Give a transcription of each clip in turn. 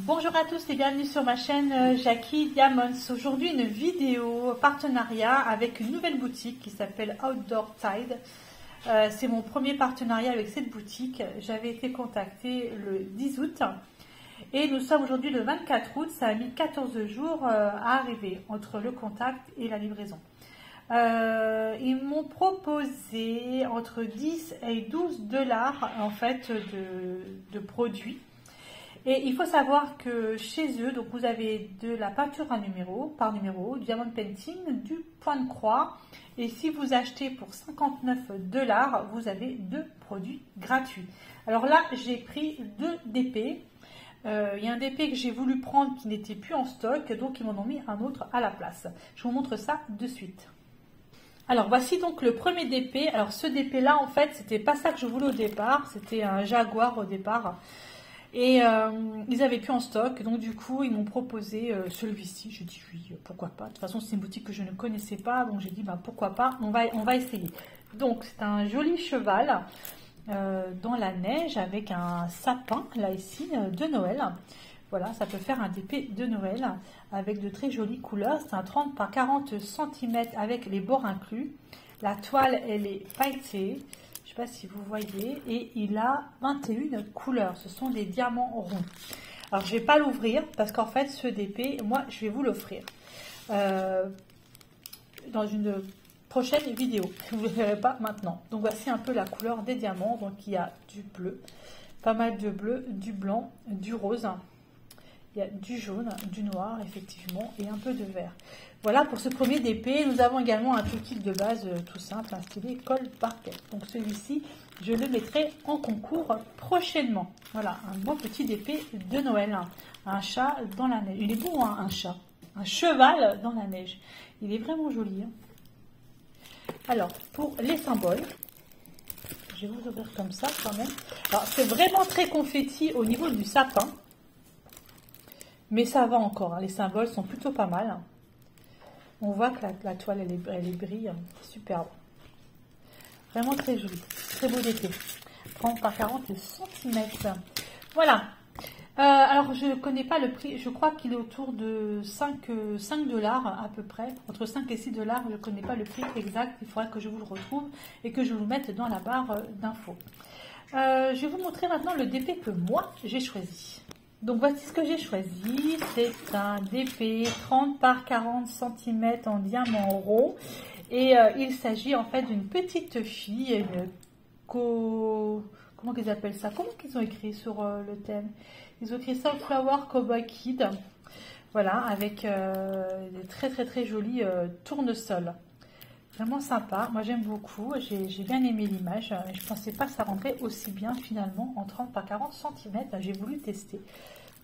Bonjour à tous et bienvenue sur ma chaîne Jackie Diamonds. Aujourd'hui une vidéo partenariat avec une nouvelle boutique qui s'appelle Outdoor Tide. C'est mon premier partenariat avec cette boutique. J'avais été contactée le 10 août et nous sommes aujourd'hui le 24 août. Ça a mis 14 jours à arriver entre le contact et la livraison. Ils m'ont proposé entre 10 et 12 dollars en fait de produits. Et il faut savoir que chez eux, donc vous avez de la peinture à numéro, par numéro, du diamond painting, du point de croix. Et si vous achetez pour 59 dollars, vous avez 2 produits gratuits. Alors là, j'ai pris 2 DP. Il y a un DP que j'ai voulu prendre qui n'était plus en stock, donc ils m'en ont mis un autre à la place. Je vous montre ça de suite. Alors voici donc le premier DP. Alors ce DP là, en fait, c'était pas ça que je voulais au départ. C'était un Jaguar au départ. Et ils avaient plus en stock, donc du coup ils m'ont proposé celui-ci. J'ai dit oui, pourquoi pas. De toute façon c'est une boutique que je ne connaissais pas, donc j'ai dit bah, pourquoi pas, on va essayer. Donc c'est un joli cheval dans la neige avec un sapin là ici de Noël. Voilà, ça peut faire un DP de Noël avec de très jolies couleurs. C'est un 30 par 40 cm avec les bords inclus. La toile elle est pailletée. Je ne sais pas si vous voyez, et il a 21 couleurs, ce sont des diamants ronds. Alors je ne vais pas l'ouvrir parce qu'en fait ce DP, moi je vais vous l'offrir dans une prochaine vidéo, vous ne le verrez pas maintenant. Donc voici un peu la couleur des diamants, donc il y a du bleu, pas mal de bleu, du blanc, du rose, il y a du jaune, du noir effectivement et un peu de vert. Voilà pour ce premier DP. Nous avons également un tout kit de base tout simple, un stylet colle parquet. Donc celui-ci, je le mettrai en concours prochainement. Voilà, un beau petit DP de Noël. Un chat dans la neige. Il est beau, hein, un chat. Un cheval dans la neige. Il est vraiment joli. Hein. Alors, pour les symboles, je vais vous ouvrir comme ça quand même. Alors, c'est vraiment très confetti au niveau du sapin. Mais ça va encore. Hein. Les symboles sont plutôt pas mal. On voit que la toile, elle brille, superbe. Vraiment très jolie. Très beau DP. 30 par 40 cm. Voilà. Alors, je ne connais pas le prix. Je crois qu'il est autour de 5 dollars à peu près. Entre 5 et 6 dollars. Je ne connais pas le prix exact. Il faudra que je vous le retrouve et que je vous mette dans la barre d'infos. Je vais vous montrer maintenant le DP que moi, j'ai choisi. Donc voici ce que j'ai choisi, c'est un DP 30 par 40 cm en diamant rond et il s'agit en fait d'une petite fille, comment qu'ils appellent ça, comment qu'ils ont écrit sur le thème, ils ont écrit Sunflower Cowboy Kid, voilà, avec des très jolis tournesols. Vraiment sympa, moi j'aime beaucoup, j'ai bien aimé l'image, je ne pensais pas que ça rentrait aussi bien finalement en 30 par 40 cm, j'ai voulu tester.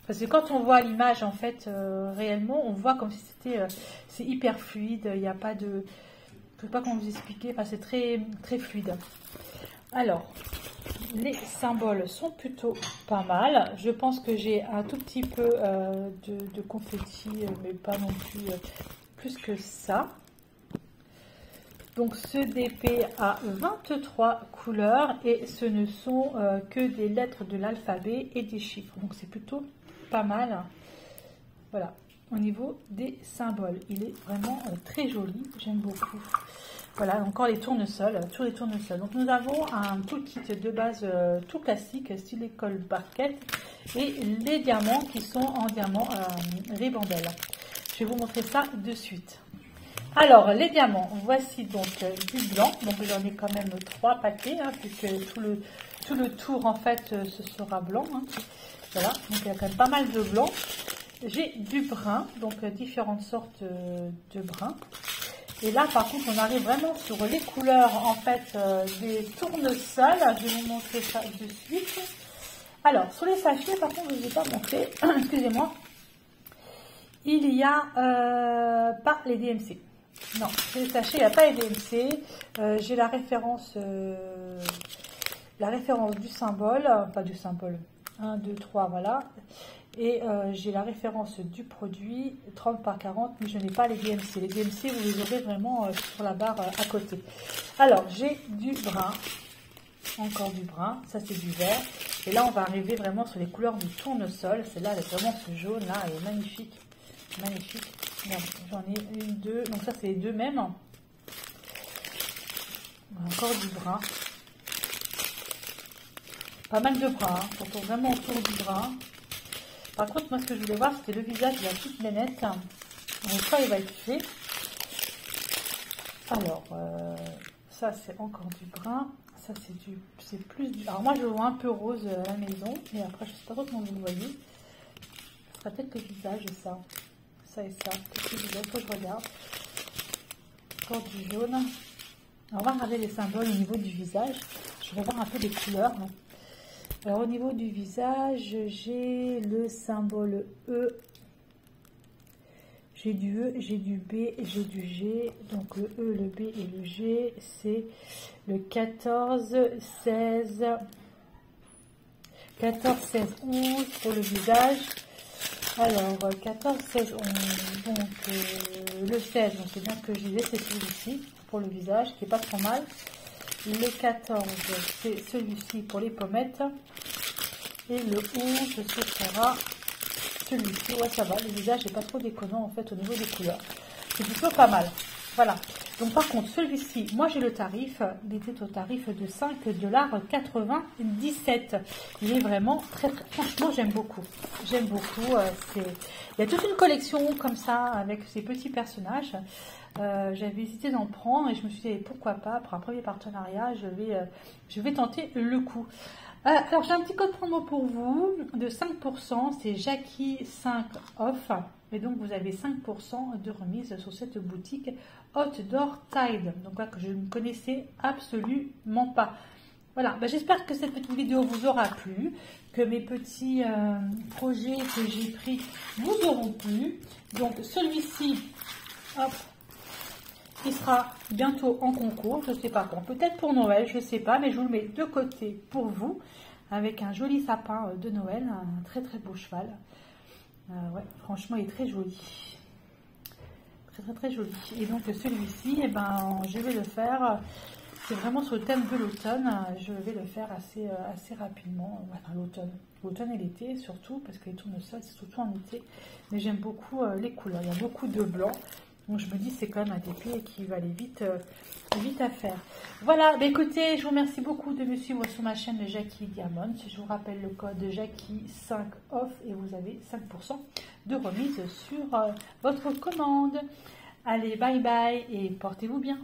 Parce que quand on voit l'image en fait réellement, on voit comme si c'était c'est hyper fluide, il n'y a pas de, je ne sais pas comment vous expliquer, enfin, c'est très fluide. Alors, les symboles sont plutôt pas mal, je pense que j'ai un tout petit peu de confetti, mais pas non plus que ça. Donc ce DP a 23 couleurs et ce ne sont que des lettres de l'alphabet et des chiffres. Donc c'est plutôt pas mal. Voilà, au niveau des symboles. Il est vraiment très joli, j'aime beaucoup. Voilà, encore les tournesols, toujours les tournesols. Donc nous avons un tout kit de base tout classique, style école barquette et les diamants qui sont en diamant ribambelle. Je vais vous montrer ça de suite. Alors, les diamants, voici donc du blanc, donc j'en ai quand même 3 paquets, hein, puisque tout le tour, en fait, ce sera blanc. Hein. Voilà, donc il y a quand même pas mal de blanc. J'ai du brun, donc différentes sortes de brun. Et là, par contre, on arrive vraiment sur les couleurs, en fait, des tournesols. Je vais vous montrer ça de suite. Alors, sur les sachets, par contre, je ne vous ai pas montré, excusez-moi, il y a pas les DMC. Non, sur les sachets, il n'y a pas les DMC. J'ai la référence du symbole, pas du symbole, 1, 2, 3, voilà. Et j'ai la référence du produit, 30 par 40, mais je n'ai pas les DMC. Les DMC, vous les aurez vraiment sur la barre à côté. Alors, j'ai du brun, encore du brun, ça c'est du vert. Et là, on va arriver vraiment sur les couleurs du tournesol. Celle-là, avec vraiment ce jaune-là, elle est magnifique. Magnifique. J'en ai une, deux. Donc ça, c'est les deux mêmes. Encore du brun. Pas mal de brun. Hein. On tourne vraiment autour du brun. Par contre, moi, ce que je voulais voir, c'était le visage de la petite nénette. Donc ça, il va être fait. Alors, ça, c'est encore du brun. Ça, c'est plus du... Alors, moi, je le vois un peu rose à la maison. Et après, je ne sais pas trop comment vous le voyez. Ce sera peut-être le visage, ça. Ça et ça. Peut-être le visage, faut que je regarde. Encore du jaune. Alors, on va regarder les symboles au niveau du visage. Je vais voir un peu les couleurs. Alors, au niveau du visage, j'ai le symbole E. J'ai du E, j'ai du B, j'ai du G. Donc le E, le B et le G, c'est le 14, 16, 11 pour le visage. Alors 14, 16, 11. Donc le 16, donc c'est bien ce que je disais, c'est celui-ci pour le visage qui est pas trop mal. Le 14, c'est celui-ci pour les pommettes. Et le 11, ce sera celui-ci. Ouais, ça va, le visage n'est pas trop déconnant en fait au niveau des couleurs. C'est plutôt pas mal. Voilà. Donc par contre, celui-ci, moi j'ai le tarif, il était au tarif de 5,97 $. Il est vraiment très, très franchement, j'aime beaucoup. J'aime beaucoup. Il y a toute une collection comme ça avec ces petits personnages. J'avais hésité d'en prendre et je me suis dit pourquoi pas, pour un premier partenariat, je vais tenter le coup. Alors j'ai un petit code promo pour vous de 5%, c'est Jackie 5 off, et donc vous avez 5% de remise sur cette boutique Outdoor Tide, donc là que je ne connaissais absolument pas. Voilà, j'espère que cette petite vidéo vous aura plu, que mes petits projets que j'ai pris vous auront plu. Donc celui-ci, hop, il sera bientôt en concours, je ne sais pas quand, peut-être pour Noël, je ne sais pas, mais je vous le mets de côté pour vous, avec un joli sapin de Noël, un très très beau cheval. Ouais, franchement, il est très joli. Très très très joli. Et donc celui-ci, eh ben, je vais le faire, c'est vraiment sur le thème de l'automne, je vais le faire assez rapidement, enfin l'automne et l'été surtout, parce que les tournesols c'est surtout en été, mais j'aime beaucoup les couleurs, il y a beaucoup de blanc. Donc je me dis c'est quand même un dépôt qui va aller vite à faire. Voilà, écoutez, je vous remercie beaucoup de me suivre sur ma chaîne de Jackie Diamond. Je vous rappelle le code Jackie 5 off et vous avez 5% de remise sur votre commande. Allez, bye bye et portez-vous bien.